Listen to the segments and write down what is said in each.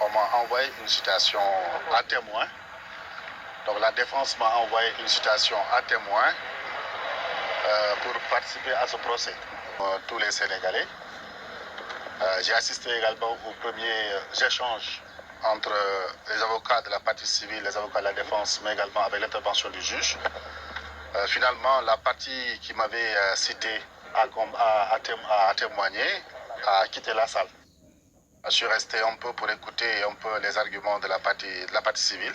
on m'a envoyé une citation à témoin. Donc la défense m'a envoyé une citation à témoin pour participer à ce procès. Tous les Sénégalais. J'ai assisté également aux premiers échanges entre les avocats de la partie civile, les avocats de la défense, mais également avec l'intervention du juge. Finalement, la partie qui m'avait cité à témoigner a quitté la salle. Je suis resté un peu pour écouter un peu les arguments de la partie civile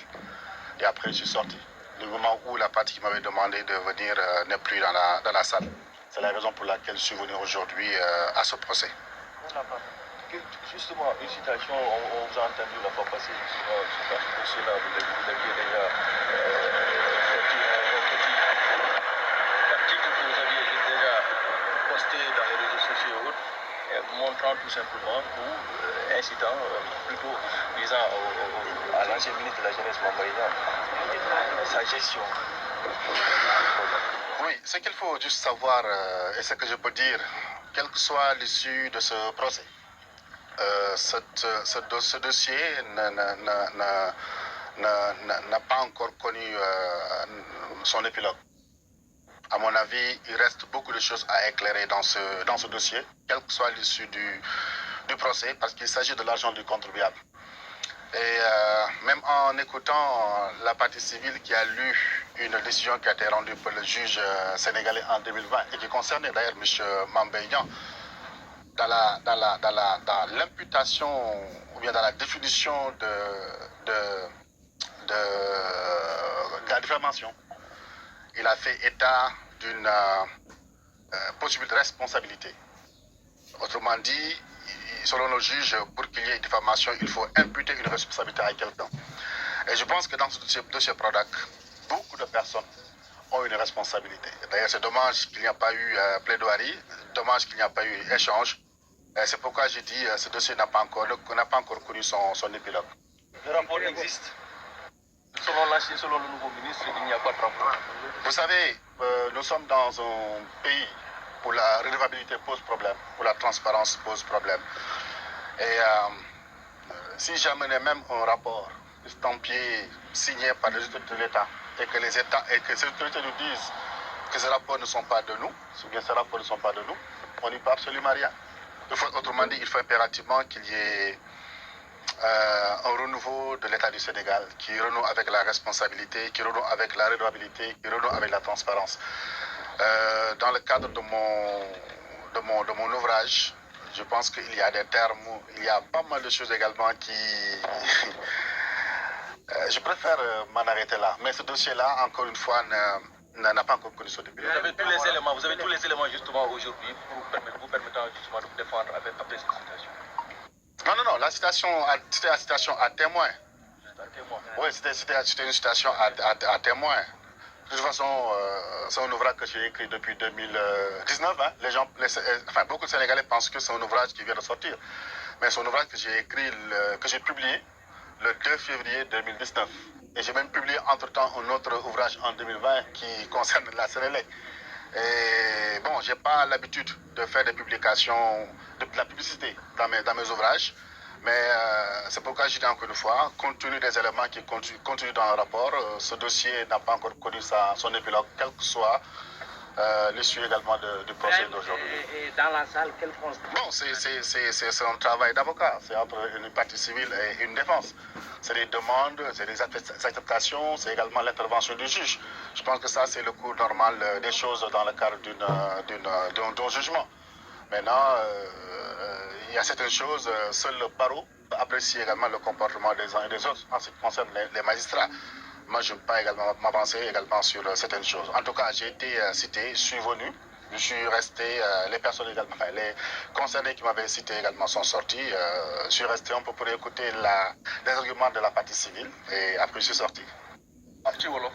et après je suis sorti. Du moment où la partie qui m'avait demandé de venir n'est plus dans la salle. C'est la raison pour laquelle je suis venu aujourd'hui à ce procès. Justement, une citation, on vous a entendu la fois passée, justement, sur ce dossier-là, vous aviez déjà sorti un petit article que vous aviez déjà posté dans les réseaux sociaux et autres, montrant tout simplement ou incitant, plutôt visant à l'ancien ministre de la Jeunesse, Mamba Niang, sa gestion. Oui, ce qu'il faut juste savoir, et ce que je peux dire, quelle que soit l'issue de ce procès, ce dossier n'a pas encore connu son épilogue. À mon avis, il reste beaucoup de choses à éclairer dans ce dossier, quelle que soit l'issue du procès, parce qu'il s'agit de l'argent du contribuable. Et même en écoutant la partie civile qui a lu une décision qui a été rendue par le juge sénégalais en 2020 et qui concernait d'ailleurs M. Mamba Niang, dans l'imputation ou bien dans la définition de la diffamation, il a fait état d'une possible responsabilité. Autrement dit, selon le juge, pour qu'il y ait diffamation, il faut imputer une responsabilité à quelqu'un. Et je pense que dans ce dossier Prodac, beaucoup de personnes ont une responsabilité. D'ailleurs, c'est dommage qu'il n'y a pas eu plaidoirie, dommage qu'il n'y a pas eu échange. C'est pourquoi j'ai dit que ce dossier n'a pas encore connu son épilogue. Le rapport existe. Selon le nouveau ministre, il n'y a pas de rapport. Vous savez, nous sommes dans un pays où la redevabilité pose problème, où la transparence pose problème. Et si j'amenais même un rapport estampillé, signé par les autorités de l'État, et que ces autorités nous disent que ces rapports ne sont pas de nous, ou bien ces rapports ne sont pas de nous, on n'y peut absolument rien. Autrement dit, il faut impérativement qu'il y ait un renouveau de l'État du Sénégal qui renoue avec la responsabilité, qui renoue avec la redevabilité, qui renoue avec la transparence. Dans le cadre de mon ouvrage, je pense qu'il y a des termes, il y a pas mal de choses également qui... je préfère m'en arrêter là. Mais ce dossier-là, encore une fois, n'a pas encore connu son début. Vous avez tous les éléments justement aujourd'hui vous permettant justement de vous défendre après cette citation. Non, c'était la citation à témoin. Oui, c'était une citation à témoin. De toute façon, c'est un ouvrage que j'ai écrit depuis 2019. Hein. Beaucoup de Sénégalais pensent que c'est un ouvrage qui vient de sortir. Mais c'est un ouvrage que j'ai écrit, que j'ai publié le 2 février 2019. Et j'ai même publié entre-temps un autre ouvrage en 2020 qui concerne la Sénélec. Et bon, j'ai pas l'habitude de faire des publications, de la publicité dans mes ouvrages. Mais c'est pourquoi je dis encore une fois, compte tenu des éléments qui continuent dans le rapport, ce dossier n'a pas encore connu son épilogue, quel que soit l'issue également du procès d'aujourd'hui. Et dans la salle, quelle France? Bon, c'est un travail d'avocat, c'est entre une partie civile et une défense. C'est des demandes, c'est des acceptations, c'est également l'intervention du juge. Je pense que ça, c'est le cours normal des choses dans le cadre d'un jugement. Maintenant, il y a certaines choses, seul le barreau apprécie également le comportement des uns et des autres en ce qui concerne les magistrats. Moi, je ne peux pas également m'avancer également sur certaines choses. En tout cas, j'ai été cité, je suis venu, je suis resté, les personnes également, enfin, les concernés qui m'avaient cité également sont sortis. Je suis resté un peu pour écouter les arguments de la partie civile et après je suis sorti. Voilà.